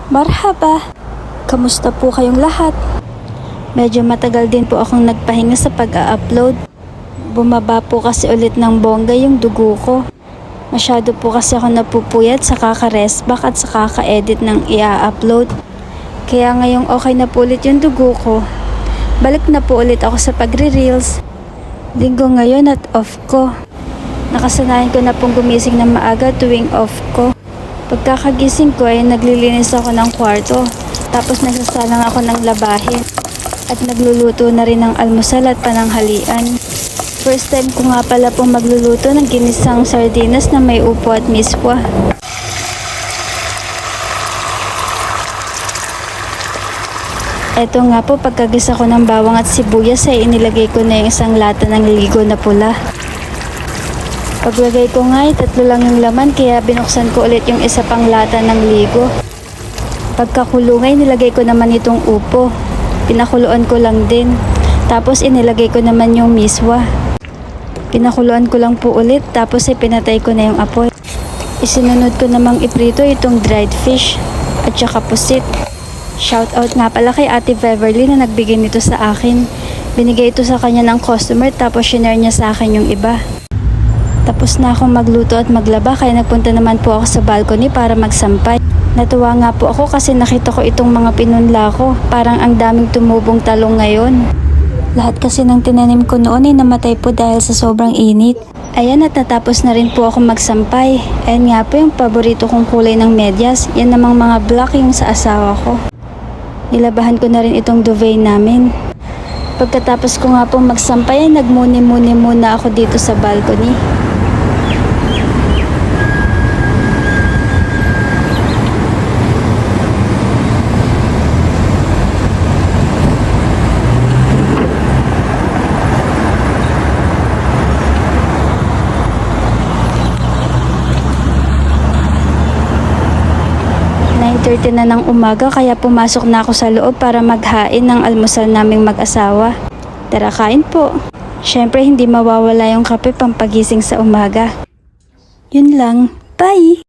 Marhaba! Kamusta po kayong lahat? Medyo matagal din po akong nagpahinga sa pag-a-upload. Bumaba po kasi ulit ng bongga yung dugo ko. Masyado po kasi ako napupuyat sa kaka-restback at sa kaka-edit ng i-upload. Kaya ngayong okay na po ulit yung dugo ko, balik na po ulit ako sa pagre-reels. Linggo ngayon at off ko. Nakasanayan ko na pong gumising na maaga tuwing off ko. Pagkakagising ko ay naglilinis ako ng kwarto, tapos nagsasalang ako ng labahin at nagluluto na rin ng almusal at pananghalian. First time ko nga pala pong magluluto ng ginisang sardinas na may upo at miswa. Eto nga po, pagkagisa ko ng bawang at sibuyas ay inilagay ko na yung isang lata ng ligo na pula. Paglagay ko nga ay 3 lang yung laman, kaya binuksan ko ulit yung isa pang lata ng ligo. Pagkakulungay, nilagay ko naman itong upo. Pinakuluan ko lang din. Tapos inilagay ko naman yung miswa. Pinakuluan ko lang po ulit, tapos ay pinatay ko na yung apoy. Isinunod ko namang iprito itong dried fish at saka pusit. Shoutout nga pala kay Ate Beverly na nagbigay nito sa akin. Binigay ito sa kanya ng customer, tapos shinare niya sa akin yung iba. Tapos na akong magluto at maglaba, kaya nagpunta naman po ako sa balcony para magsampay. Natuwa nga po ako kasi nakita ko itong mga pinunla ko. Parang ang daming tumubong talong ngayon. Lahat kasi ng tinanim ko noon ay namatay po dahil sa sobrang init. Ayan, at natapos na rin po ako magsampay. Ayan nga po yung paborito kong kulay ng medyas. Yan namang mga black yung sa asawa ko. Nilabahan ko na rin itong duvet namin. Pagkatapos ko nga pong magsampay ay nagmuni-muni muna ako dito sa balcony. 9:30 na ng umaga, kaya pumasok na ako sa loob para maghain ng almusal naming mag-asawa. Tara, kain po. Syempre hindi mawawala yung kape pampagising sa umaga. Yun lang. Bye!